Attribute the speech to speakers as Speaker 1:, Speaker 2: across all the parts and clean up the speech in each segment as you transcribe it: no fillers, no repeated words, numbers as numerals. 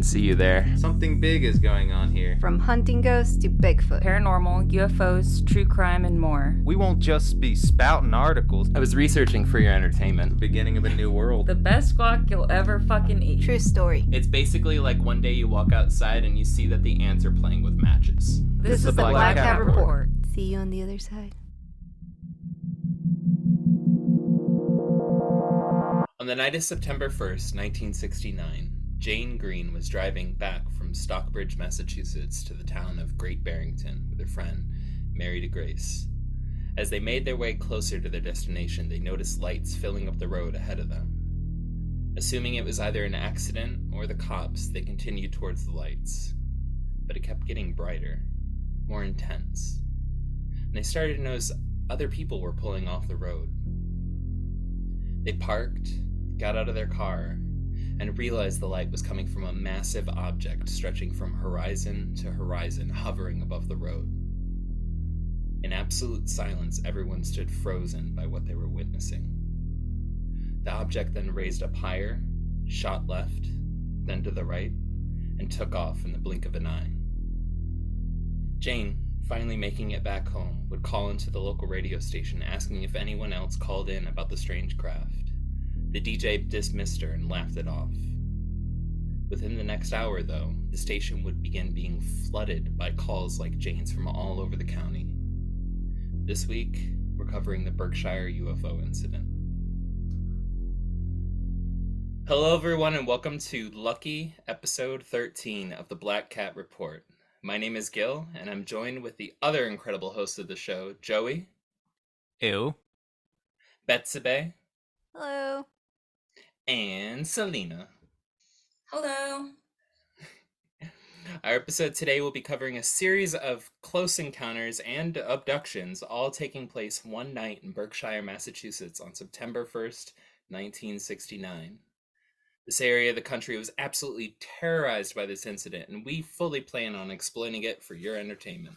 Speaker 1: can see you there.
Speaker 2: Something big is going on here.
Speaker 3: From hunting ghosts to Bigfoot.
Speaker 4: Paranormal, UFOs, true crime, and more.
Speaker 5: We won't just be spouting articles.
Speaker 1: I was researching for your entertainment.
Speaker 2: Beginning of a new world.
Speaker 4: The best guac you'll ever fucking eat.
Speaker 3: True story.
Speaker 1: It's basically like one day you walk outside and you see that the ants are playing with matches.
Speaker 3: This is the Black Cat Report. See you on the other side.
Speaker 1: On the night of September 1st, 1969, Jane Green was driving back from Stockbridge, Massachusetts to the town of Great Barrington with her friend, Mary DeGrace. As they made their way closer to their destination, they noticed lights filling up the road ahead of them. Assuming it was either an accident or the cops, they continued towards the lights. But it kept getting brighter, more intense. And they started to notice other people were pulling off the road. They parked, got out of their car, and realized the light was coming from a massive object stretching from horizon to horizon, hovering above the road. In absolute silence, everyone stood frozen by what they were witnessing. The object then raised up higher, shot left, then to the right, and took off in the blink of an eye. Jane, finally making it back home, would call into the local radio station asking if anyone else called in about the strange craft. The DJ dismissed her and laughed it off. Within the next hour, though, the station would begin being flooded by calls like Jane's from all over the county. This week, we're covering the Berkshire UFO Incident. Hello, everyone, and welcome to Lucky, episode 13 of the Black Cat Report. My name is Gil, and I'm joined with the other incredible host of the show, Joey.
Speaker 5: Ew.
Speaker 1: Betsabe.
Speaker 3: Hello.
Speaker 1: And Selena.
Speaker 4: Hello.
Speaker 1: Our episode today will be covering a series of close encounters and abductions, all taking place one night in Berkshire, Massachusetts on September 1st, 1969. This area of the country was absolutely terrorized by this incident, and we fully plan on explaining it for your entertainment.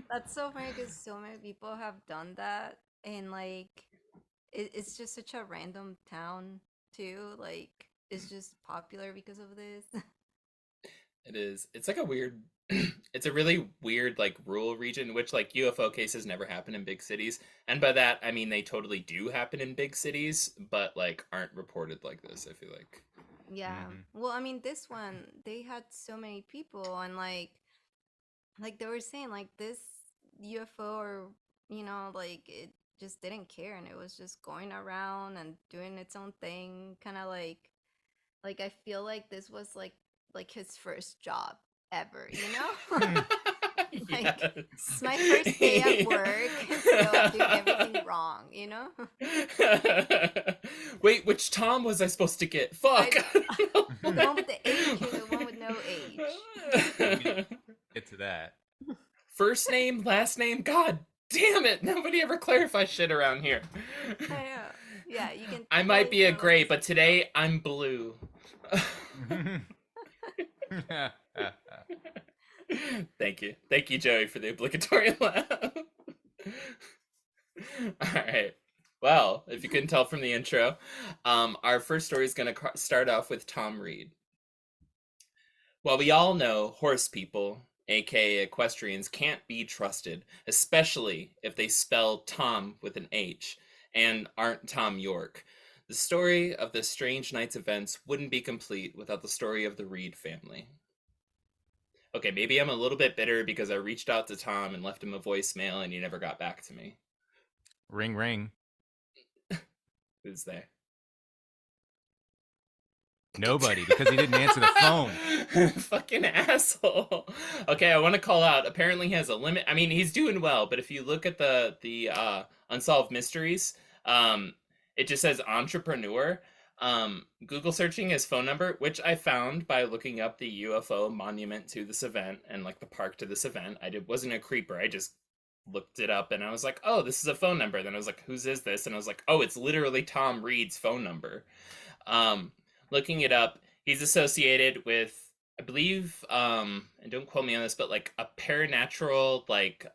Speaker 3: That's so funny because so many people have done that, and it's just such a random town too. Like, it's just popular because of this.
Speaker 1: It is. It's like a weird, it's a really weird, like, rural region, which, like, UFO cases never happen in big cities. And by that, I mean they totally do happen in big cities, but, like, aren't reported like this, I feel like.
Speaker 3: Yeah.
Speaker 5: Mm-hmm.
Speaker 3: Well, I mean, this one, they had so many people, and like they were saying, like, this UFO, or, it just didn't care, and it was just going around and doing its own thing, kind of like I feel like this was like his first job ever, Like,
Speaker 1: Yes.
Speaker 3: it's my first day at work, so I'm doing everything wrong,
Speaker 1: Wait, which Tom was I supposed to get? Fuck!
Speaker 3: The one with the H or the one with no H?
Speaker 5: Get to that.
Speaker 1: First name, last name, god damn it! Nobody ever clarifies shit around here.
Speaker 3: I know. Yeah, you can.
Speaker 1: I might be a
Speaker 3: totally
Speaker 1: gray,
Speaker 3: tell
Speaker 1: but today I'm blue. Thank you, Joey, for the obligatory laugh. Alright, well, if you couldn't tell from the intro, our first story is going to start off with Tom Reed. Well, we all know horse people, aka equestrians, can't be trusted, especially if they spell Tom with an H and aren't Tom York. The story of this strange night's events wouldn't be complete without the story of the Reed family. Okay, maybe I'm a little bit bitter because I reached out to Tom and left him a voicemail and he never got back to me.
Speaker 5: Ring, ring.
Speaker 1: Who's there?
Speaker 5: Nobody, because he didn't answer the phone.
Speaker 1: Fucking asshole. Okay, I want to call out. Apparently he has a limit. I mean, he's doing well, but if you look at the unsolved mysteries, it just says entrepreneur. Google searching his phone number, which I found by looking up the UFO monument to this event and like the park to this event. Wasn't a creeper. I just looked it up and I was like, oh, this is a phone number. Then I was like, whose is this? And I was like, oh, it's literally Tom Reed's phone number. Looking it up, he's associated with, I believe, and don't quote me on this, but like a paranatural, like,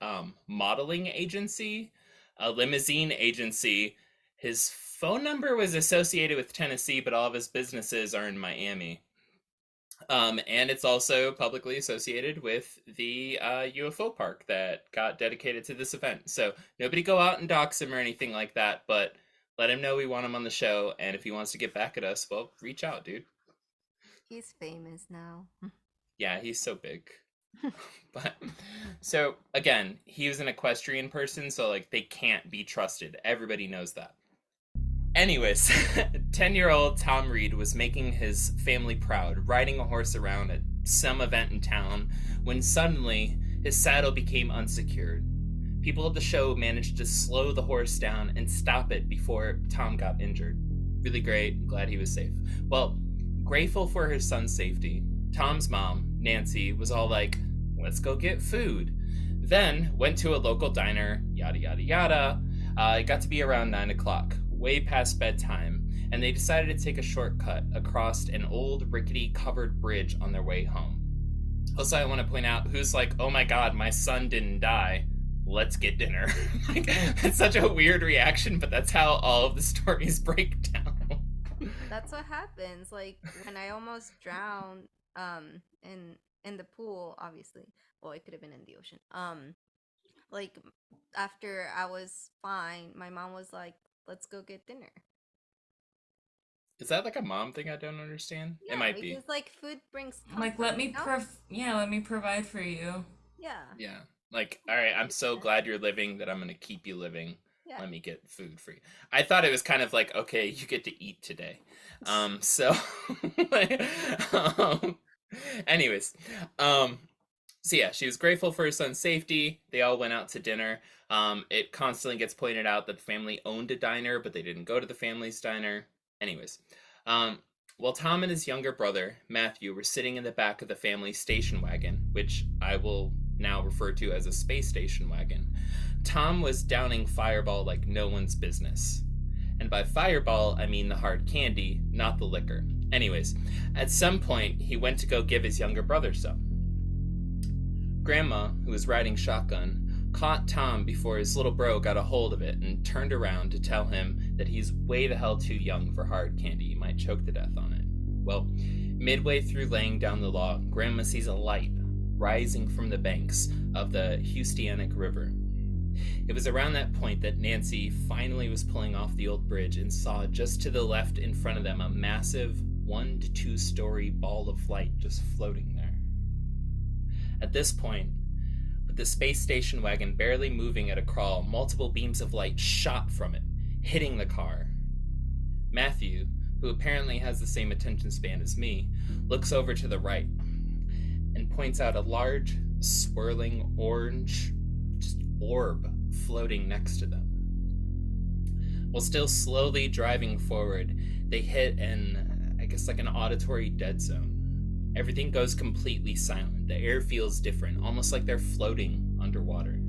Speaker 1: modeling agency, a limousine agency, His phone number was associated with Tennessee, but all of his businesses are in Miami. And it's also publicly associated with the UFO park that got dedicated to this event. So nobody go out and dox him or anything like that, but let him know we want him on the show. And if he wants to get back at us, well, reach out, dude.
Speaker 3: He's famous now.
Speaker 1: Yeah, he's so big. But so again, he was an equestrian person, so like they can't be trusted. Everybody knows that. Anyways, 10-year-old Tom Reed was making his family proud, riding a horse around at some event in town, when suddenly his saddle became unsecured. People at the show managed to slow the horse down and stop it before Tom got injured. Really great, glad he was safe. Well, grateful for his son's safety, Tom's mom, Nancy, was all like, let's go get food. Then went to a local diner, yada yada yada. It got to be around 9 o'clock. Way past bedtime, and they decided to take a shortcut across an old rickety covered bridge on their way home. Also, I want to point out who's like, oh my god, my son didn't die. Let's get dinner. Like, it's such a weird reaction, but that's how all of the stories break down.
Speaker 3: That's what happens. Like when I almost drowned in the pool, obviously. Well, it could have been in the ocean. Like after I was fine, my mom was like, let's go get dinner.
Speaker 1: Is that like a mom thing I don't understand?
Speaker 3: Yeah,
Speaker 1: it might be.
Speaker 3: because like food brings
Speaker 4: Like,
Speaker 3: comfort,
Speaker 4: let me let me provide for you.
Speaker 3: Yeah.
Speaker 1: Yeah. Like, all right, I'm so glad you're living that I'm going to keep you living.
Speaker 3: Yeah.
Speaker 1: Let me get food for you. I thought it was kind of like, okay, you get to eat today. So, anyways, so yeah, she was grateful for her son's safety. They all went out to dinner. It constantly gets pointed out that the family owned a diner, but they didn't go to the family's diner. Anyways, while Tom and his younger brother, Matthew, were sitting in the back of the family station wagon, which I will now refer to as a space station wagon, Tom was downing Fireball like no one's business. And by Fireball, I mean the hard candy, not the liquor. Anyways, at some point, he went to go give his younger brother some. Grandma, who was riding shotgun, caught Tom before his little bro got a hold of it and turned around to tell him that he's way the hell too young for hard candy. He might choke to death on it. Well, midway through laying down the law, Grandma sees a light rising from the banks of the Houstonic River. It was around that point that Nancy finally was pulling off the old bridge and saw just to the left in front of them a massive 1 to 2 story ball of light just floating there. At this point, with the space station wagon barely moving at a crawl, multiple beams of light shot from it, hitting the car. Matthew, who apparently has the same attention span as me, looks over to the right and points out a large, swirling orange orb floating next to them. While still slowly driving forward, they hit an auditory dead zone. Everything goes completely silent. The air feels different, almost like they're floating underwater.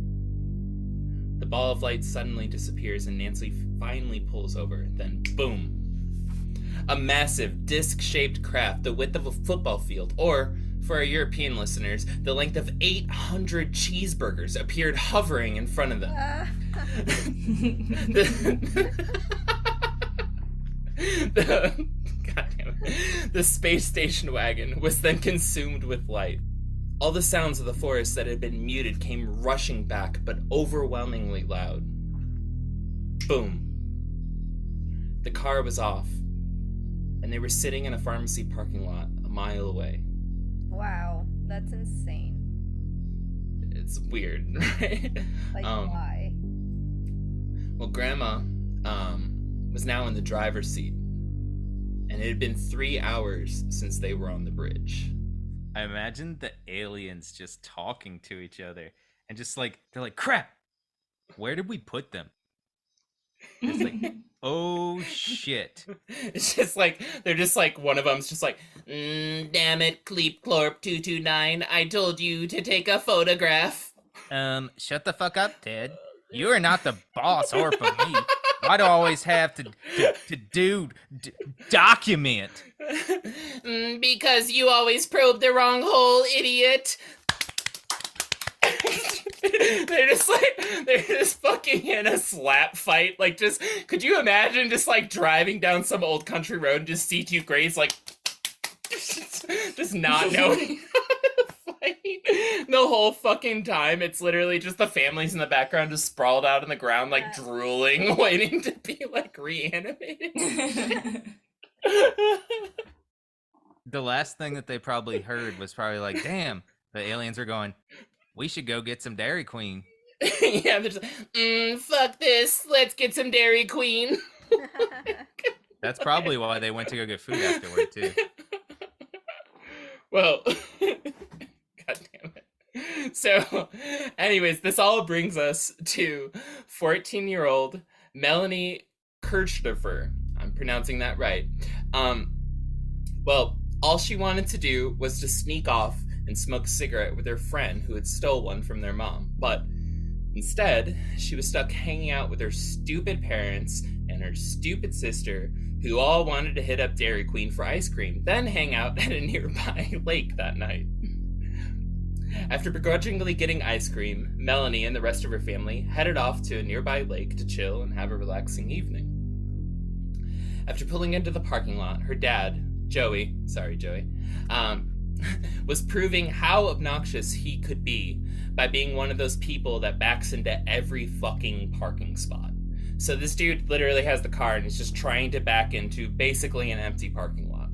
Speaker 1: The ball of light suddenly disappears and Nancy finally pulls over. Then, boom! A massive, disc-shaped craft the width of a football field, or, for our European listeners, the length of 800 cheeseburgers appeared hovering in front of them. The space station wagon was then consumed with light. All the sounds of the forest that had been muted came rushing back, but overwhelmingly loud. Boom. The car was off, and they were sitting in a pharmacy parking lot a mile away.
Speaker 3: Wow, that's insane.
Speaker 1: It's weird, right?
Speaker 3: Like, why?
Speaker 1: Well, Grandma was now in the driver's seat, and it had been 3 hours since they were on the bridge.
Speaker 5: I imagine the aliens just talking to each other and just like, they're like, crap, where did we put them? It's like, oh shit.
Speaker 1: It's just like, they're just like, one of them's just like, damn it, Cleep Clorp 229, I told you to take a photograph.
Speaker 5: Shut the fuck up, Ted. You are not the boss or for me. Why do I always have to document?
Speaker 1: Because you always probe the wrong hole, idiot. They're just fucking in a slap fight. Like, just, could you imagine just, like, driving down some old country road and just see two Greys, like, just not knowing how to fight the whole fucking time? It's literally just the families in the background just sprawled out on the ground, like, drooling, waiting to be, like, reanimated.
Speaker 5: The last thing that they probably heard was probably like, damn, the aliens are going, we should go get some Dairy Queen.
Speaker 1: Yeah, they're just like, fuck this, let's get some Dairy Queen.
Speaker 5: That's probably why they went to go get food afterward, too.
Speaker 1: Well, god damn it. So, anyways, this all brings us to 14-year-old Melanie Kirchhofer. I'm pronouncing that right. Well, all she wanted to do was to sneak off and smoke a cigarette with her friend who had stole one from their mom. But instead, she was stuck hanging out with her stupid parents and her stupid sister, who all wanted to hit up Dairy Queen for ice cream, then hang out at a nearby lake that night. After begrudgingly getting ice cream, Melanie and the rest of her family headed off to a nearby lake to chill and have a relaxing evening. After pulling into the parking lot, her dad, Joey, was proving how obnoxious he could be by being one of those people that backs into every fucking parking spot. So this dude literally has the car and he's just trying to back into basically an empty parking lot.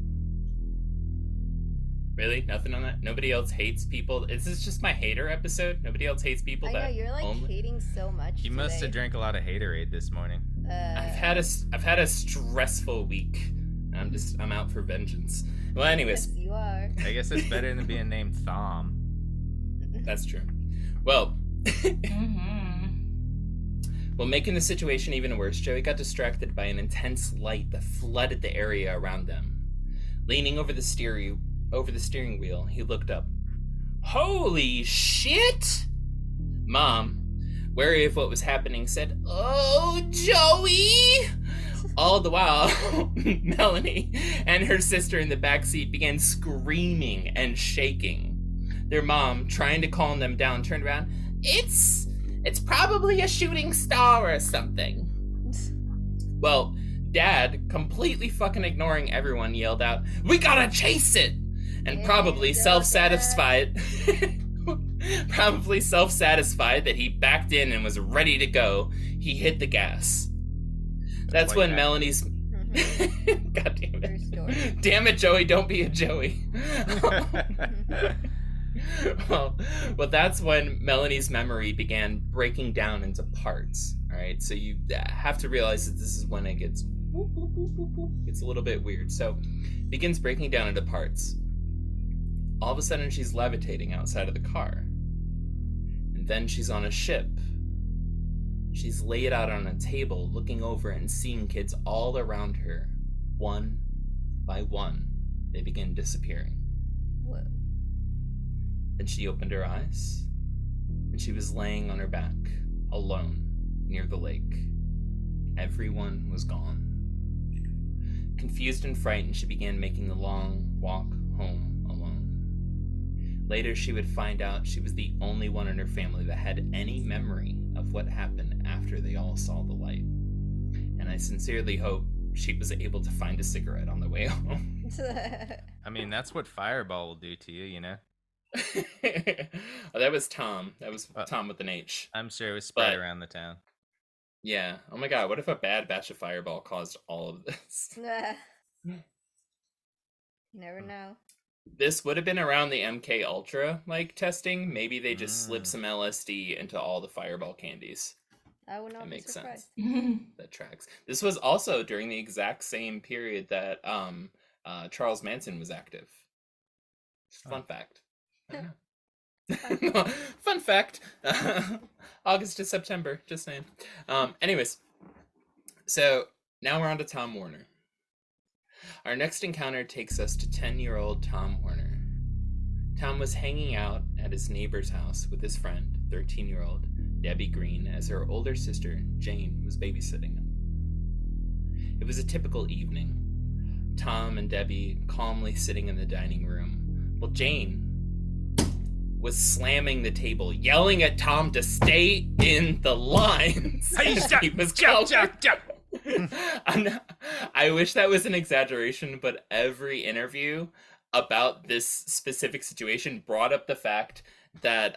Speaker 1: Really? Nothing on that? Nobody else hates people? Is this just my hater episode? Nobody else hates people
Speaker 3: I know, you're like hating so much
Speaker 5: You must have drank a lot of Haterade this morning.
Speaker 1: I've had a stressful week. I'm out for vengeance. Well, anyways.
Speaker 3: Yes, you are.
Speaker 5: I guess it's better than being named Thom.
Speaker 1: That's true. Well, well, making the situation even worse, Joey got distracted by an intense light that flooded the area around them. Leaning over the steering wheel, he looked up. Holy shit! Mom, wary of what was happening, said, "Oh, Joey!" All the while, Melanie and her sister in the backseat began screaming and shaking. Their mom, trying to calm them down, turned around. It's probably a shooting star or something. Well, Dad, completely fucking ignoring everyone, yelled out, "We gotta chase it!" And probably self-satisfied that he backed in and was ready to go, he hit the gas. That's when Melanie's... God damn it. Damn it, Joey, don't be a Joey. well, that's when Melanie's memory began breaking down into parts. All right, so you have to realize that this is when it gets a little bit weird. So it begins breaking down into parts. All of a sudden, she's levitating outside of the car. And then she's on a ship. She's laid out on a table, looking over and seeing kids all around her. One by one, they begin disappearing.
Speaker 3: Whoa.
Speaker 1: Then she opened her eyes, and she was laying on her back, alone, near the lake. Everyone was gone. Confused and frightened, she began making the long walk home alone. Later, she would find out she was the only one in her family that had any memory of what happened after they all saw the light. And I sincerely hope she was able to find a cigarette on the way home.
Speaker 5: I mean, that's what Fireball will do to you, you know?
Speaker 1: Oh, that was Tom. That was Tom with an H.
Speaker 5: I'm sure it was spread around the town.
Speaker 1: Yeah. Oh my god, what if a bad batch of Fireball caused all of this?
Speaker 3: You never know.
Speaker 1: This would have been around the MK Ultra testing. Maybe they just slipped some LSD into all the Fireball candies.
Speaker 3: I would not
Speaker 1: That
Speaker 3: be
Speaker 1: makes
Speaker 3: surprised.
Speaker 1: sense. That tracks. This was also during the exact same period that Charles Manson was active. Fun fact. Fun fact. August to September, just saying. Anyways, so now we're on to Tom Warner. Our next encounter takes us to 10-year-old Tom Warner. Tom was hanging out at his neighbor's house with his friend, 13-year-old Debbie Green, as her older sister, Jane, was babysitting him. It was a typical evening. Tom and Debbie calmly sitting in the dining room, while Jane was slamming the table, yelling at Tom to stay in the lines. He was I wish that was an exaggeration, but every interview about this specific situation brought up the fact that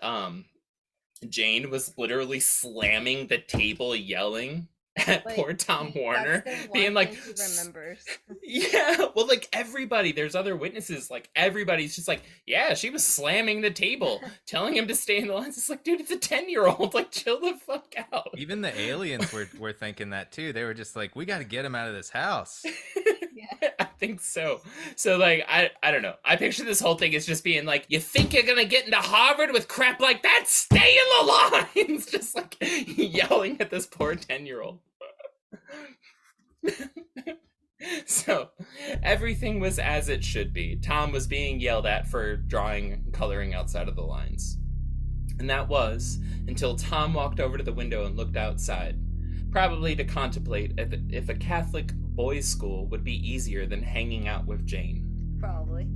Speaker 1: Jane was literally slamming the table, yelling at poor Tom Warner, being like,
Speaker 3: he remembers.
Speaker 1: Yeah, well, like everybody, there's other witnesses, like everybody's just like, yeah, she was slamming the table, telling him to stay in the lines. It's like, dude, it's a 10-year-old, like, chill the fuck out.
Speaker 5: Even the aliens were thinking that too. They were just like, we got to get him out of this house.
Speaker 3: Yeah.
Speaker 1: I think so. So, like, I don't know. I picture this whole thing as just being like, you think you're gonna get into Harvard with crap like that? Stay in the lines! Just like yelling at this poor 10-year-old. So, everything was as it should be. Tom was being yelled at for drawing and coloring outside of the lines. And that was until Tom walked over to the window and looked outside, probably to contemplate if a Catholic boys' school would be easier than hanging out with Jane.
Speaker 3: Probably.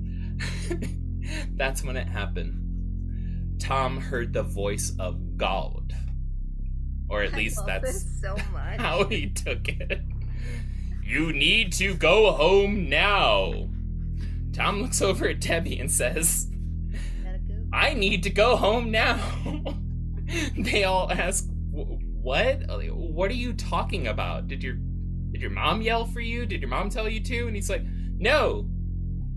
Speaker 1: That's when it happened. Tom heard the voice of God. Or at least that's
Speaker 3: so much.
Speaker 1: how he took it. You need to go home now. Tom looks over at Debbie and says, I need to go home now. They all ask, what? What are you talking about? Did your mom yell for you? Did your mom tell you to? And he's like, no,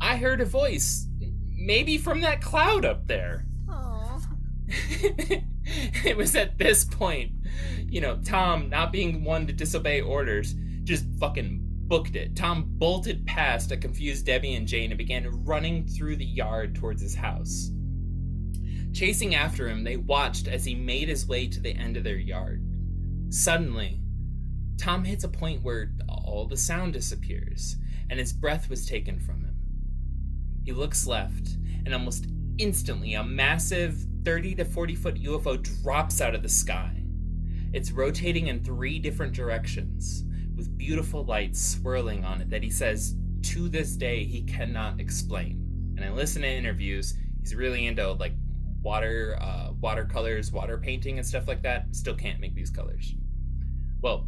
Speaker 1: I heard a voice. Maybe from that cloud up there.
Speaker 3: Aww.
Speaker 1: It was at this point, Tom, not being one to disobey orders, just fucking booked it. Tom bolted past a confused Debbie and Jane and began running through the yard towards his house. Chasing after him, they watched as he made his way to the end of their yard. Suddenly, Tom hits a point where all the sound disappears, and his breath was taken from him. He looks left, and almost instantly, a massive 30 to 40 foot UFO drops out of the sky. It's rotating in 3 different directions, with beautiful lights swirling on it that he says, to this day, he cannot explain. And I listen to interviews, he's really into, like, watercolors, water painting and stuff like that. Still can't make these colors. Well,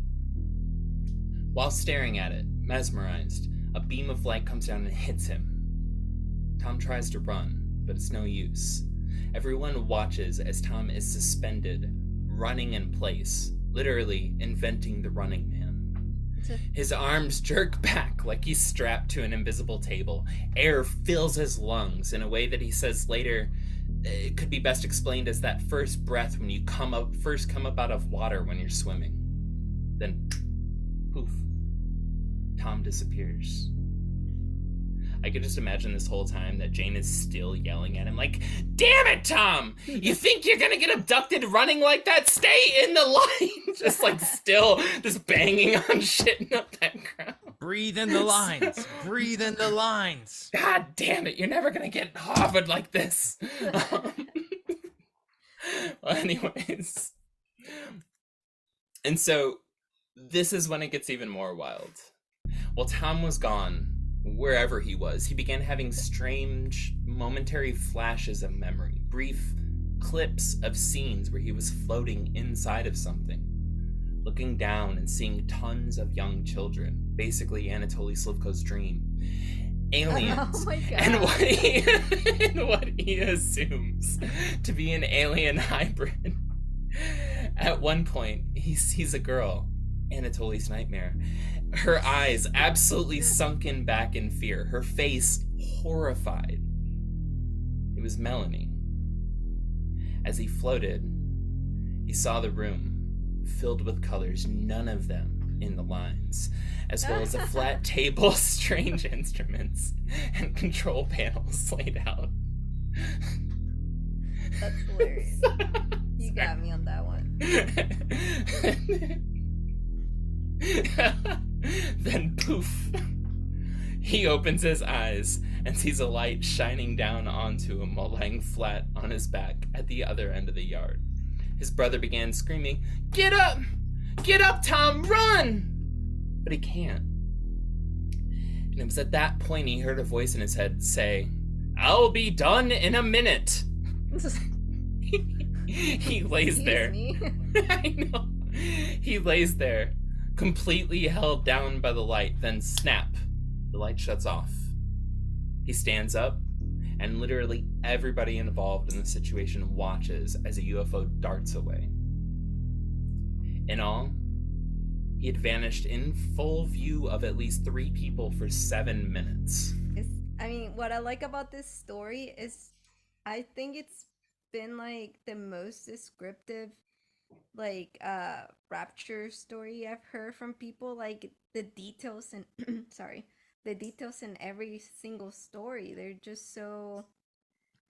Speaker 1: while staring at it, mesmerized, a beam of light comes down and hits him. Tom tries to run, but it's no use. Everyone watches as Tom is suspended, running in place, literally inventing the Running Man. His arms jerk back like he's strapped to an invisible table. Air fills his lungs in a way that he says later it could be best explained as that first breath when you first come up out of water when you're swimming. Then, poof, Tom disappears. I could just imagine this whole time that Jane is still yelling at him like, damn it, Tom! You think you're gonna get abducted running like that? Stay in the line! Just like still just banging on shit in the background.
Speaker 5: Breathe in the lines. Breathe in the lines.
Speaker 1: God damn it, you're never gonna get Harvard like this. Well, anyways. And so, this is when it gets even more wild. While Tom was gone, wherever he was, he began having strange, momentary flashes of memory, brief clips of scenes where he was floating inside of something, looking down and seeing tons of young children, basically Anatoly Slivko's dream. Aliens.
Speaker 3: Oh my God.
Speaker 1: And what he assumes to be an alien hybrid. At one point, he sees a girl, Anatoly's nightmare, her eyes absolutely sunken back in fear, her face horrified. It was Melanie. As he floated, he saw the room filled with colors, none of them in the lines, as well as a flat table, strange instruments, and control panels laid out.
Speaker 3: That's hilarious. You got me on that one.
Speaker 1: Then poof, he opens his eyes and sees a light shining down onto him while lying flat on his back at the other end of the yard. His brother began screaming, get up, Tom, run! But he can't. And it was at that point he heard a voice in his head say, I'll be done in a minute. He lays
Speaker 3: Excuse
Speaker 1: there.
Speaker 3: me.
Speaker 1: I know. He lays there, completely held down by the light, then snap, the light shuts off. He stands up, and literally everybody involved in the situation watches as a UFO darts away. In all, he had vanished in full view of at least 3 people for 7 minutes.
Speaker 3: I mean, what I like about this story is I think it's been like the most descriptive like rapture story I've heard from people. Like the details and sorry, the details in every single story. They're just so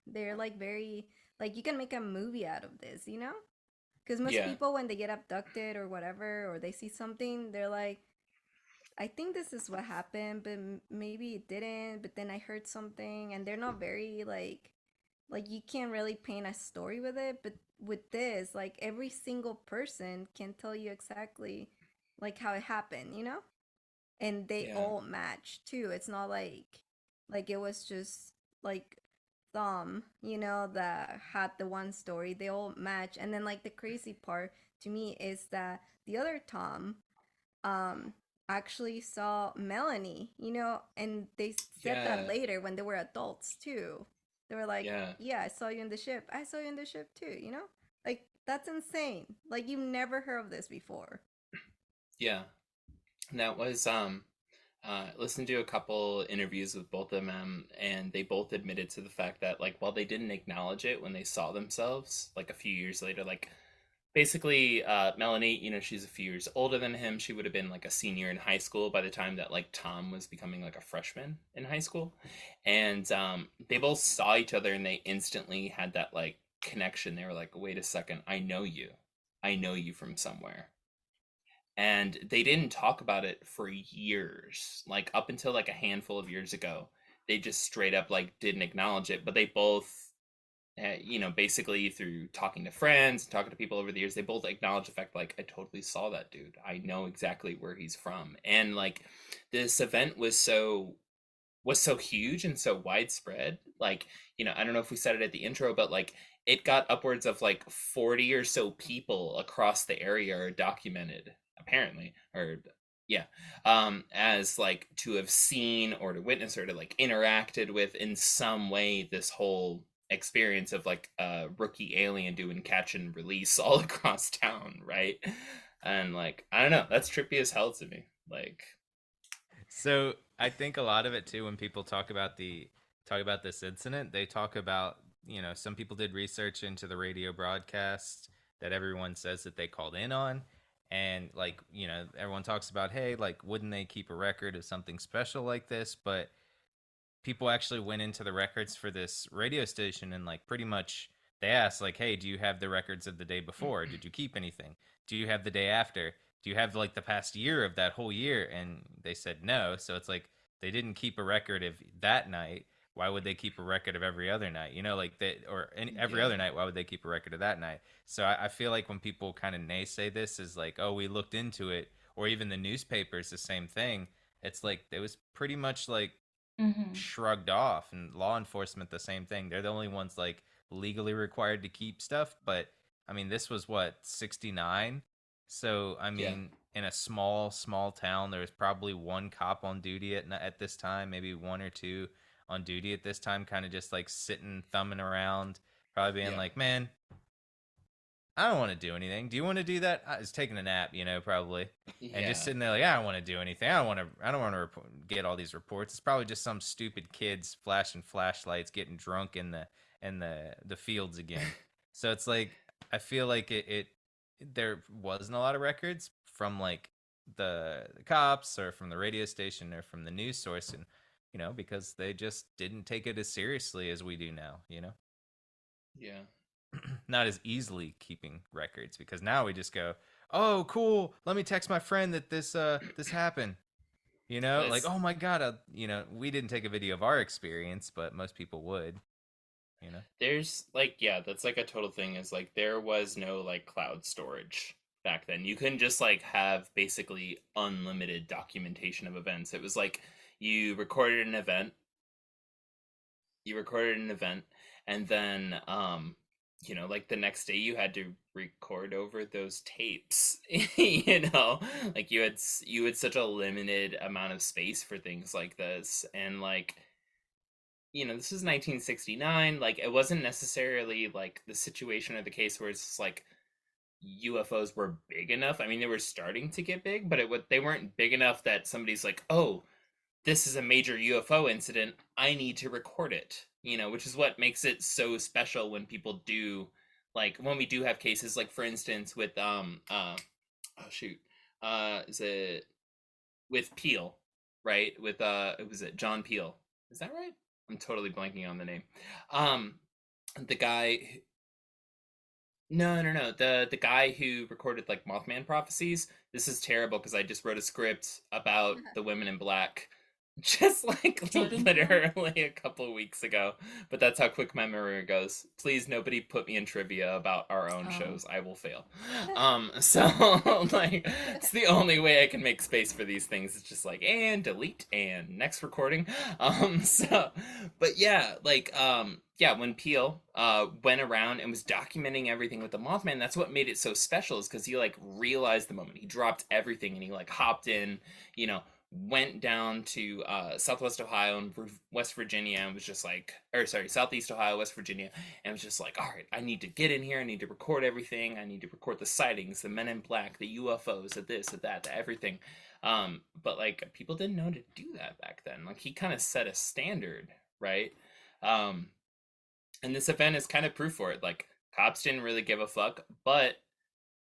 Speaker 3: they're like very like you can make a movie out of this, you know? Because most
Speaker 1: Yeah,
Speaker 3: people when they get abducted or whatever or they see something, they're like, I think this is what happened, but maybe it didn't. But then I heard something, and they're not very like you can't really paint a story with it. But with this, like every single person can tell you exactly like how it happened, you know, and they
Speaker 1: yeah,
Speaker 3: all match too. It's not like it was just like Thumb, you know, that had the one story. They all match, and then like the crazy part to me is that the other Tom um actually saw Melanie, you know, and they said that
Speaker 1: yeah,
Speaker 3: later when they were adults too. They were like,
Speaker 1: yeah,
Speaker 3: "Yeah, I saw you in the ship. I saw you in the ship too," you know? Like that's insane. Like you've never heard of this before.
Speaker 1: yeah. And that was listened to a couple interviews with both of them, and they both admitted to the fact that like while they didn't acknowledge it when they saw themselves, like a few years later, like basically Melanie, you know, she's a few years older than him. She would have been like a senior in high school by the time that like Tom was becoming like a freshman in high school, and they both saw each other and they instantly had that like connection. They were like, wait a second, I know you from somewhere. And they didn't talk about it for years, like up until like a handful of years ago. They just straight up like didn't acknowledge it, but they both you know, basically through talking to friends and talking to people over the years, they both acknowledge the fact like I totally saw that dude. I know exactly where he's from. And like this event was so huge and so widespread. Like, you know, I don't know if we said it at the intro, but like it got upwards of like 40 or so people across the area are documented, apparently, or yeah, as like to have seen or to witness or to like interacted with in some way this whole experience of like a rookie alien doing catch and release all across town, right? And like I don't know, that's trippy as hell to me. Like
Speaker 5: So I think a lot of it too, when people talk about this incident, they talk about, you know, some people did research into the radio broadcast that everyone says that they called in on, and like, you know, everyone talks about, hey, like, wouldn't they keep a record of something special like this? But people actually went into the records for this radio station and like pretty much they asked like, hey, do you have the records of the day before? Did you keep anything? Do you have the day after? Do you have like the past year of that whole year? And they said no. So it's like they didn't keep a record of that night. Why would they keep a record of every other night? You know, like they or every
Speaker 1: yeah,
Speaker 5: other night. Why would they keep a record of that night? So I feel like when people kind of naysay this is like, oh, we looked into it, or even the newspapers, the same thing. It's like it was pretty much like
Speaker 4: Mm-hmm.
Speaker 5: shrugged off, and law enforcement the same thing. They're the only ones like legally required to keep stuff. But I mean, this was what, 69. So I
Speaker 1: yeah,
Speaker 5: mean, in a small town, there was probably one cop on duty at this time, maybe one or two on duty at this time, kind of just like sitting thumbing around, probably being
Speaker 1: yeah,
Speaker 5: like, man, I don't want to do anything. Do you want to do that? I was taking a nap, you know, probably, and just
Speaker 1: yeah,
Speaker 5: sitting there like, I don't want to do anything. I don't want to. I don't want to get all these reports. It's probably just some stupid kids flashing flashlights, getting drunk in the fields again. So it's like I feel like it there wasn't a lot of records from like the cops or from the radio station or from the news source, and you know, because they just didn't take it as seriously as we do now. You know.
Speaker 1: yeah.
Speaker 5: Not as easily keeping records because now we just go, "Oh, cool. Let me text my friend that this happened." You know, like,
Speaker 1: That's
Speaker 5: "Oh my god, you know, we didn't take a video of our experience, but most people would, you know."
Speaker 1: there's like yeah, that's like a total thing is like there was no like cloud storage back then. You couldn't just like have basically unlimited documentation of events. It was like you recorded an event, you recorded an event, and then like the next day you had to record over those tapes. Like you had such a limited amount of space for things like this, and like this is 1969. Like it wasn't necessarily like the situation or the case where it's like UFOs were big enough. I mean, they were starting to get big, but they weren't big enough that somebody's like, oh, this is a major UFO incident. I need to record it. Which is what makes it so special when people do, like when we do have cases, like for instance with oh shoot, is it with Peel, right? With was it John Peel? Is that right? I'm totally blanking on the name. The guy. No. The guy who recorded like Mothman prophecies. This is terrible because I just wrote a script about the women in black just like
Speaker 4: Jordan
Speaker 1: literally a couple weeks ago. But that's how quick my memory goes. Please, nobody put me in trivia about our own
Speaker 4: Oh.
Speaker 1: shows. I will fail. So like it's the only way I can make space for these things. It's just like and delete and next recording. But yeah, like when Peel went around and was documenting everything with the Mothman, that's what made it so special, is because he like realized the moment. He dropped everything and he like hopped in, went down to Southwest Ohio and West Virginia and was just like, or sorry, Southeast Ohio, West Virginia, and was just like, all right, I need to get in here. I need to record everything. I need to record the sightings, the men in black, the UFOs, the this, the that, the everything. But like people didn't know to do that back then. Like he kind of set a standard, right? And this event is kind of proof for it. Like cops didn't really give a fuck,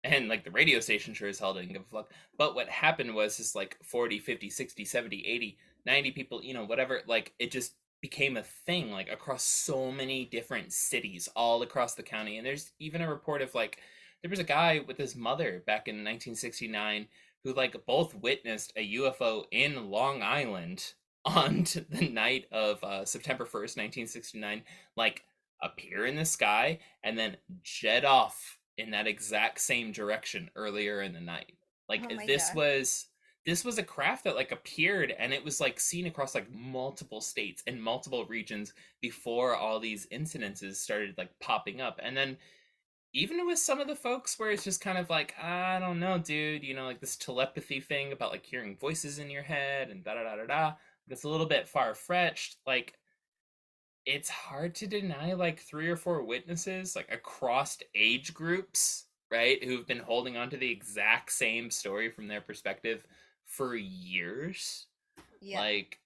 Speaker 1: and like the radio station sure as hell didn't give a fuck. But what happened was just like 40, 50, 60, 70, 80, 90 people, whatever, like it just became a thing like across so many different cities all across the county. And there's even a report of like there was a guy with his mother back in 1969 who like both witnessed a UFO in Long Island on the night of September 1st, 1969, like appear in the sky and then jet off in that exact same direction earlier in the night. Like
Speaker 3: Oh my
Speaker 1: this
Speaker 3: God.
Speaker 1: was a craft that like appeared, and it was like seen across like multiple states and multiple regions before all these incidences started like popping up. And then even with some of the folks where it's just kind of like, I don't know, dude, like this telepathy thing about like hearing voices in your head and da da da da da, it's a little bit far-fetched. Like it's hard to deny like 3 or 4 witnesses like across age groups, right, who've been holding on to the exact same story from their perspective for years.
Speaker 3: Yeah.
Speaker 1: Like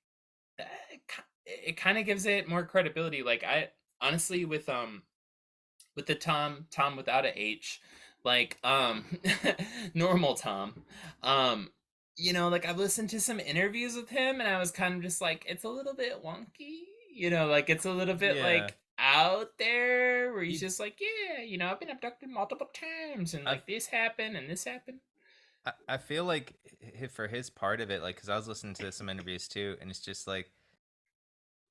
Speaker 1: it kind of gives it more credibility. Like I honestly with the Tom without a H, like normal Tom, like I've listened to some interviews with him and I was kind of just like, it's a little bit wonky, like it's a little bit
Speaker 5: Yeah.
Speaker 1: like out there where he's just like, yeah, I've been abducted multiple times and like this happened and this happened.
Speaker 5: I feel like for his part of it, like, because I was listening to some interviews too, and it's just like,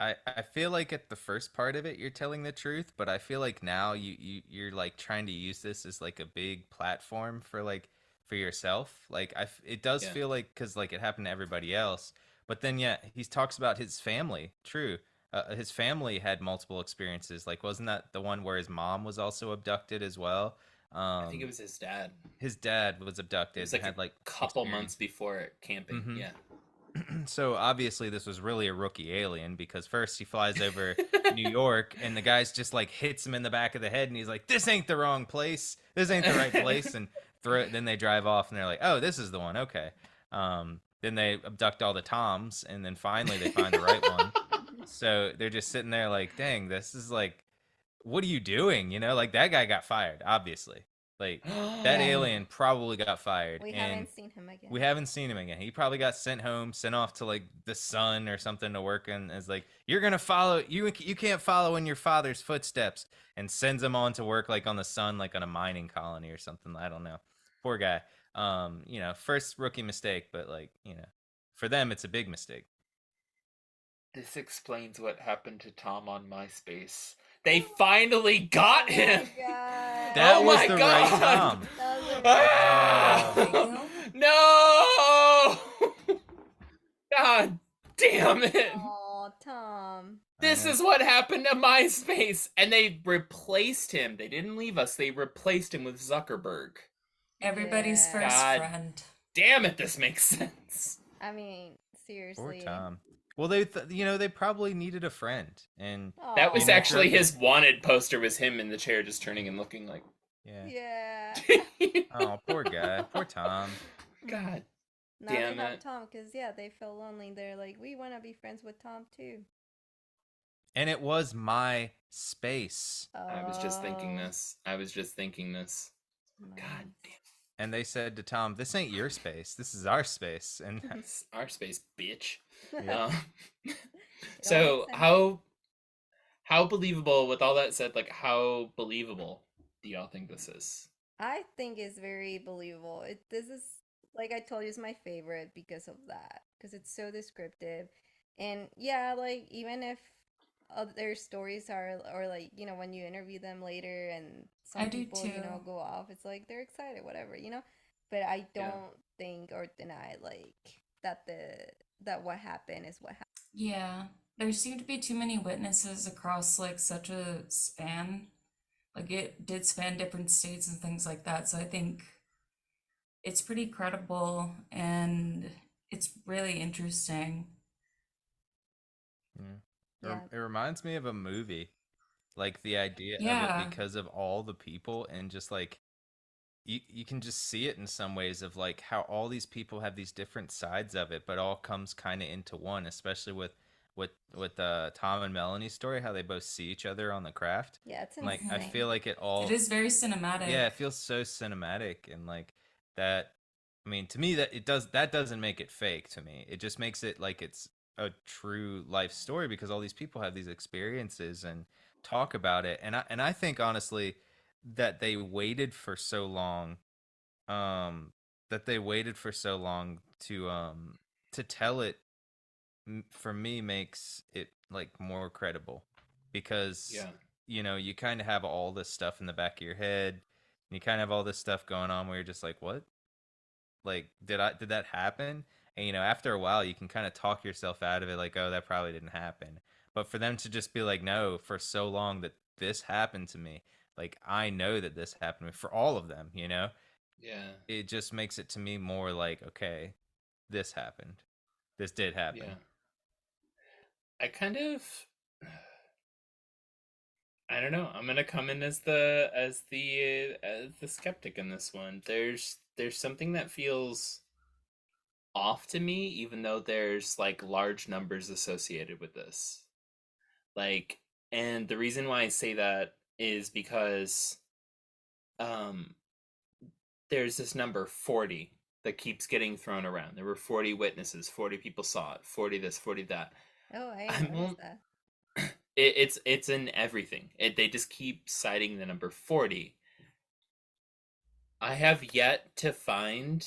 Speaker 5: I feel like at the first part of it you're telling the truth, but I feel like now you're like trying to use this as like a big platform for like for yourself. Like it does
Speaker 1: Yeah.
Speaker 5: feel like, because like it happened to everybody else, but then he talks about his family. True. His family had multiple experiences. Like, wasn't that the one where his mom was also abducted as well?
Speaker 1: I think it was his dad.
Speaker 5: His dad was abducted.
Speaker 1: It was like
Speaker 5: had like
Speaker 1: a couple
Speaker 5: experience.
Speaker 1: months before camping.
Speaker 5: Mhm.
Speaker 1: Yeah.
Speaker 5: So obviously this was really a rookie alien, because first he flies over New York and the guy's just like hits him in the back of the head and he's like, this ain't the wrong place. This ain't the right place. And then they drive off and they're like, oh, this is the one. Okay. Then they abduct all the Toms and then finally they find the right one. So they're just sitting there like, dang, this is like, what are you doing? Like that guy got fired, obviously. Like that alien probably got fired.
Speaker 3: We
Speaker 5: and
Speaker 3: haven't seen him again.
Speaker 5: we haven't seen him again. He probably got sent home, sent off to like the sun or something to work, and is like, you're gonna follow, you can't follow in your father's footsteps, and sends him on to work like on the sun, like on a mining colony or something. I don't know. Poor guy. First rookie mistake, but like, for them it's a big mistake.
Speaker 1: This explains what happened to Tom on MySpace. They finally got him.
Speaker 3: Oh my God.
Speaker 5: That
Speaker 1: Oh
Speaker 5: was
Speaker 1: my
Speaker 5: the
Speaker 1: God.
Speaker 5: right Tom.
Speaker 3: That was a-
Speaker 1: Ah! No! God damn it!
Speaker 3: Oh, Tom.
Speaker 1: This is what happened to MySpace. And they replaced him. They didn't leave us. They replaced him with Zuckerberg.
Speaker 4: Everybody's
Speaker 3: Yeah.
Speaker 4: first
Speaker 1: God.
Speaker 4: friend.
Speaker 1: Damn it, this makes sense.
Speaker 3: I mean,
Speaker 5: Poor
Speaker 3: seriously.
Speaker 5: Tom. Well, they probably needed a friend, and
Speaker 1: That was
Speaker 5: You know,
Speaker 1: actually
Speaker 5: Joker-
Speaker 1: his wanted poster was him in the chair just turning and looking like...
Speaker 5: yeah.
Speaker 3: Yeah.
Speaker 5: Oh, poor guy. Poor Tom.
Speaker 1: God.
Speaker 3: Now
Speaker 1: Damn
Speaker 3: they have
Speaker 1: it.
Speaker 3: Tom because yeah, they feel lonely. They're like, we want to be friends with Tom too.
Speaker 5: And it was my space.
Speaker 1: I was just thinking
Speaker 3: Oh,
Speaker 1: this. God
Speaker 3: nice.
Speaker 1: damn.
Speaker 5: And they said to Tom, "This ain't your space. This is our space." And
Speaker 1: It's our space, bitch.
Speaker 5: Yeah.
Speaker 3: It
Speaker 1: So
Speaker 3: all makes sense.
Speaker 1: how believable, with all that said, like how believable do y'all think this is?
Speaker 3: I think it's very believable. This is like I told you, is my favorite because of that. Because it's so descriptive, and yeah, like even if other stories are, or like when you interview them later, and
Speaker 4: I
Speaker 3: some
Speaker 4: do
Speaker 3: people
Speaker 4: too.
Speaker 3: go off, it's like they're excited, whatever. But I
Speaker 1: Yeah.
Speaker 3: don't think or deny like that what happened is what happened.
Speaker 4: Yeah. There seemed to be too many witnesses across like such a span. Like it did span different states and things like that. So I think it's pretty credible and it's really interesting.
Speaker 3: Yeah.
Speaker 5: it reminds me of a movie. Like the idea of
Speaker 4: Yeah.
Speaker 5: it because of all the people and just like you can just see it in some ways of like how all these people have these different sides of it, but all comes kind of into one, especially with Tom and Melanie's story, how they both see each other on the craft.
Speaker 3: Yeah, it's
Speaker 5: Like I
Speaker 3: insane.
Speaker 5: feel like it all
Speaker 4: It is very cinematic.
Speaker 5: yeah, it feels so cinematic and like that. I mean, to me that doesn't make it fake to me. It just makes it like it's a true life story because all these people have these experiences and talk about it. And I think honestly that they waited for so long that they waited for so long to tell it for me makes it like more credible because
Speaker 1: Yeah.
Speaker 5: you kind of have all this stuff in the back of your head and you kind of have all this stuff going on where you're just like what, like did that happen? And after a while you can kind of talk yourself out of it like, oh, that probably didn't happen. But for them to just be like, no, for so long that this happened to me, like I know that this happened to me, for all of them,
Speaker 1: Yeah.
Speaker 5: it just makes it to me more like, okay, this happened, this did happen.
Speaker 1: Yeah. I kind of I don't know. I'm gonna come in as the skeptic in this one. There's something that feels off to me, even though there's like large numbers associated with this. Like, and the reason why I say that is because um there's this number 40 that keeps getting thrown around. There were 40 witnesses, 40 people saw it, 40 this, 40 that.
Speaker 3: Oh, I
Speaker 1: I
Speaker 3: didn't notice
Speaker 1: won't
Speaker 3: that.
Speaker 1: it's in everything. They just keep citing the number 40. I have yet to find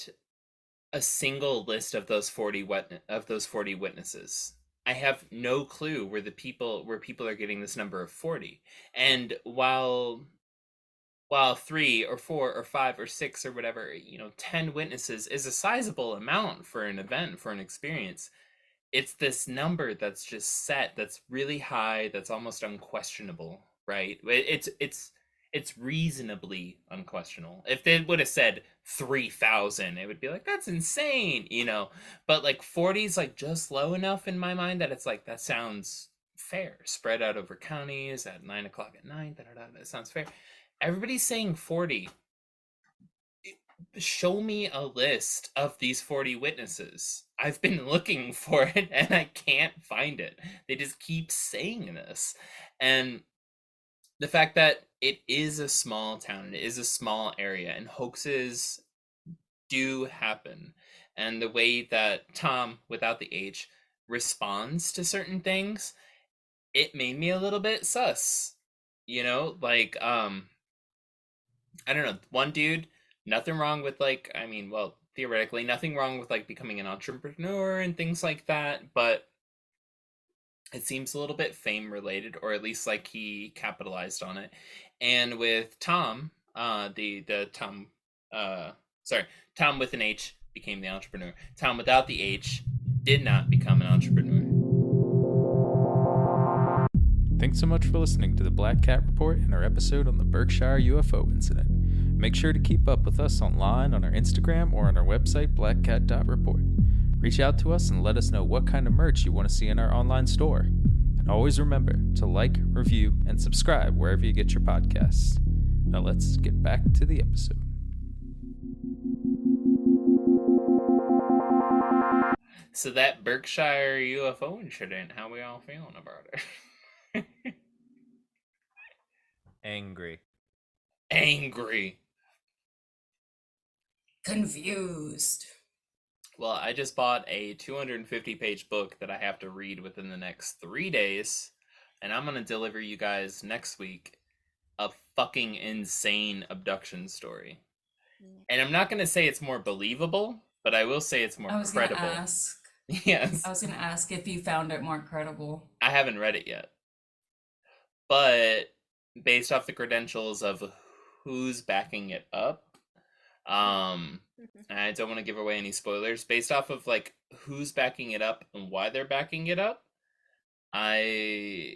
Speaker 1: a single list of those 40 witnesses. I have no clue where people are getting this number of 40. And while 3 or 4 or 5 or 6 or whatever, 10 witnesses is a sizable amount for an event, for an experience, it's this number that's just set, that's really high, that's almost unquestionable, right? It's reasonably unquestionable. If they would have said 3,000, it would be like, that's insane, but like 40 is like just low enough in my mind that it's like, that sounds fair, spread out over counties at 9 o'clock at night, that sounds fair. Everybody's saying 40. Show me a list of these 40 witnesses. I've been looking for it and I can't find it. They just keep saying this. And the fact that it is a small town, it is a small area, and hoaxes do happen. And the way that Tom, without the H, responds to certain things, it made me a little bit sus. Like, I don't know, one dude, nothing wrong with like, I mean, well, theoretically, nothing wrong with like becoming an entrepreneur and things like that, but it seems a little bit fame related, or at least like he capitalized on it. And with Tom, the Tom, Tom with an H became the entrepreneur. Tom without the H did not become an entrepreneur.
Speaker 5: Thanks so much for listening to the Black Cat Report and our episode on the Berkshire UFO Incident. Make sure to keep up with us online on our Instagram or on our website, blackcat.report. Reach out to us and let us know what kind of merch you want to see in our online store. And always remember to like, review, and subscribe wherever you get your podcasts. Now let's get back to the episode.
Speaker 1: So that Berkshire UFO incident, how we all feeling about it?
Speaker 5: Angry.
Speaker 4: Confused.
Speaker 1: Well, I just bought a 250-page book that I have to read within the next 3 days, and I'm going to deliver you guys next week a fucking insane abduction story. And I'm not going to say it's more believable, but I will say it's more credible. Yes.
Speaker 4: I was going to ask if you found it more credible.
Speaker 1: I haven't read it yet. But based off the credentials of who's backing it up, I don't want to give away any spoilers. Based off of like who's backing it up and why they're backing it up, I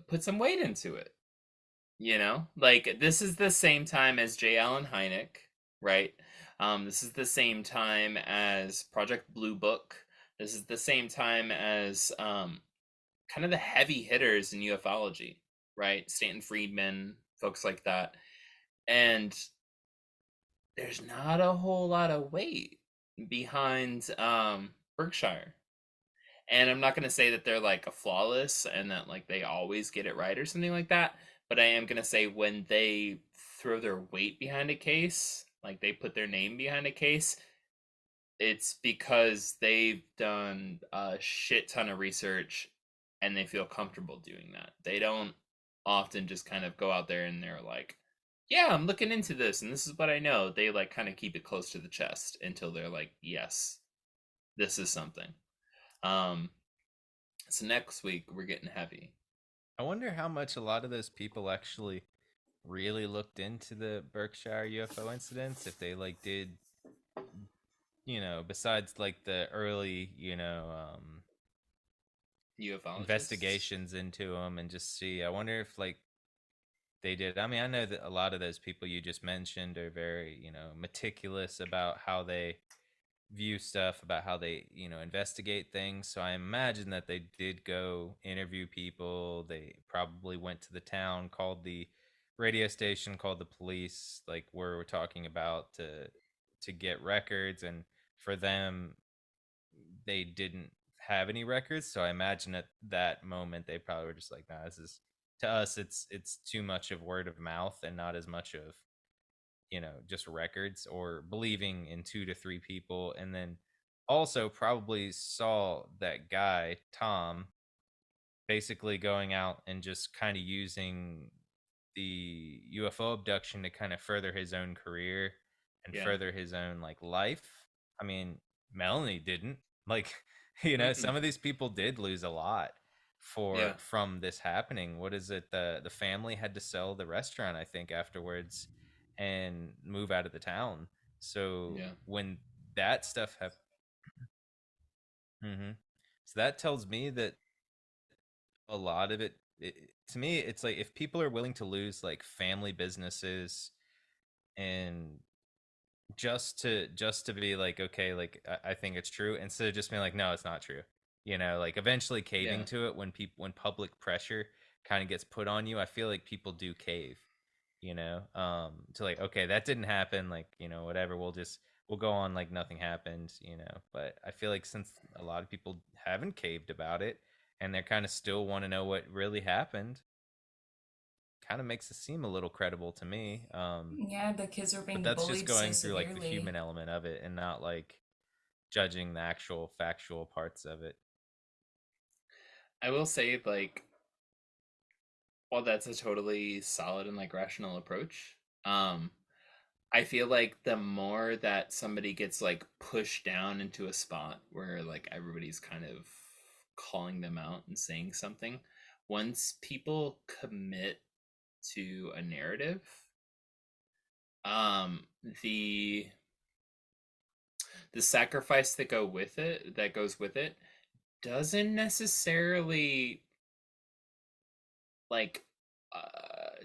Speaker 1: put some weight into it. You know, like this is the same time as J. Allen Hynek, right? This is the same time as Project Blue Book. This is the same time as kind of the heavy hitters in ufology, right? Stanton Friedman, folks like that. And there's not a whole lot of weight behind Berkshire. And I'm not going to say that they're like a flawless and that like they always get it right or something like that. But I am going to say when they throw their weight behind a case, like they put their name behind a case, it's because they've done a shit ton of research and they feel comfortable doing that. They don't often just kind of go out there and they're like, yeah, I'm looking into this and this is what I know. They like kind of keep it close to the chest until they're like, yes, this is something. So next week we're getting heavy.
Speaker 5: I wonder how much a lot of those people actually really looked into the Berkshire UFO incidents, if they like did, you know, besides like the early, you know,
Speaker 1: UFologists.
Speaker 5: investigations into them and just see. I wonder if like they did. I mean, I know that a lot of those people you just mentioned are very, you know, meticulous about how they view stuff, about how they, you know, investigate things. So I imagine that they did go interview people. They probably went to the town, called the radio station, called the police, like where we're talking about, to get records. And for them, they didn't have any records. So I imagine at that moment they probably were just like, nah, this is, to us it's too much of word of mouth and not as much of, you know, just records or believing in 2 to 3 people. And then also probably saw that guy Tom basically going out and just kind of using the UFO abduction to kind of further his own career and further his own like life. I mean, Melanie didn't, like, you know, some of these people did lose a lot from this happening. What is it, the family had to sell the restaurant, I think, afterwards and move out of the town. So when that stuff happened, so that tells me that a lot of it, to me, it's like if people are willing to lose like family businesses and just to be like, okay, like I think it's true, instead of just being like, no, it's not true, you know, like eventually caving to it when public pressure kind of gets put on you. I feel like people do cave, you know, to like, okay, that didn't happen, like, you know, whatever, we'll go on like nothing happened, you know. But I feel like since a lot of people haven't caved about it and they're kind of still want to know what really happened, kind of makes it seem a little credible to me.
Speaker 4: Yeah, the kids are being
Speaker 5: but that's
Speaker 4: bullied
Speaker 5: just going
Speaker 4: so
Speaker 5: through like the
Speaker 4: severely.
Speaker 5: human element of it and not like judging the actual factual parts of it.
Speaker 1: I will say, like, while that's a totally solid and like rational approach, I feel like the more that somebody gets like pushed down into a spot where like everybody's kind of calling them out and saying something, once people commit to a narrative, the sacrifice that goes with it doesn't necessarily like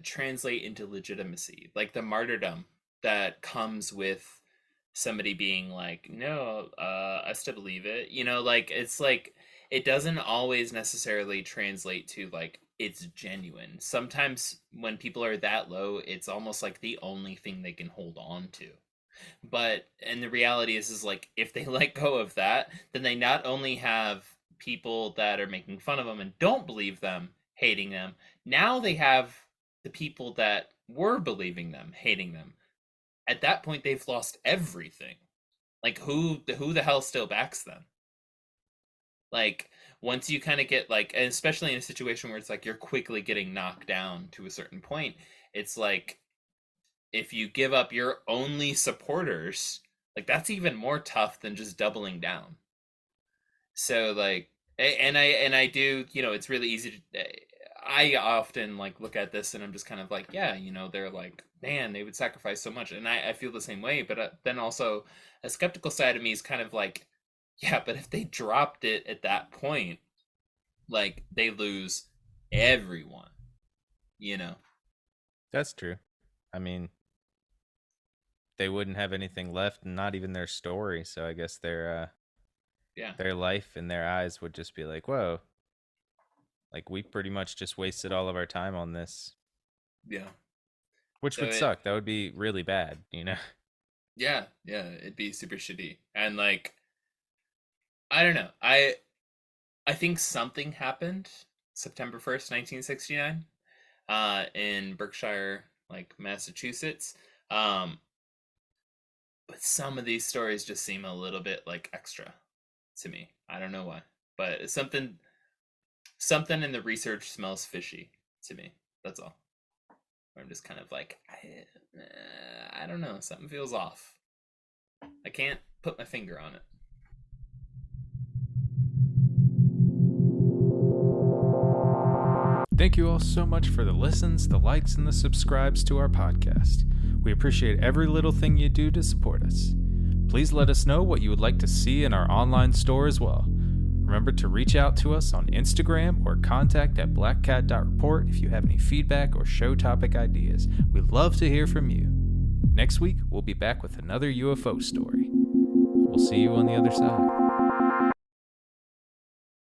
Speaker 1: translate into legitimacy, like the martyrdom that comes with somebody being like, no, I still believe it, you know, like it's like it doesn't always necessarily translate to like it's genuine. Sometimes when people are that low, it's almost like the only thing they can hold on to. But and the reality is like if they let go of that, then they not only have people that are making fun of them and don't believe them hating them, now they have the people that were believing them hating them. At that point they've lost everything. Like who the hell still backs them? Like once you kind of get like, and especially in a situation where it's like you're quickly getting knocked down to a certain point, it's like if you give up your only supporters, like that's even more tough than just doubling down. So like, and I do, you know, it's really easy to, I often like look at this and I'm just kind of like, yeah, you know, they're like, man, they would sacrifice so much, and I feel the same way. But then also a skeptical side of me is kind of like, yeah, but if they dropped it at that point, like they lose everyone, you know.
Speaker 5: That's true. I mean, they wouldn't have anything left, and not even their story. So I guess their life in their eyes would just be like, whoa, like we pretty much just wasted all of our time on this.
Speaker 1: Yeah.
Speaker 5: Which would suck. That would be really bad, you know?
Speaker 1: Yeah, it'd be super shitty. And like, I don't know. I think something happened September 1st, 1969, in Berkshire, like Massachusetts. But some of these stories just seem a little bit like extra to me. I don't know why, but it's something in the research smells fishy to me. That's all. I'm just kind of like, I don't know. Something feels off. I can't put my finger on it.
Speaker 6: Thank you all so much for the listens, the likes, and the subscribes to our podcast. We appreciate every little thing you do to support us. Please let us know what you would like to see in our online store as well. Remember to reach out to us on Instagram or contact@blackcat.report if you have any feedback or show topic ideas. We'd love to hear from you. Next week, we'll be back with another UFO story. We'll see you on the other side.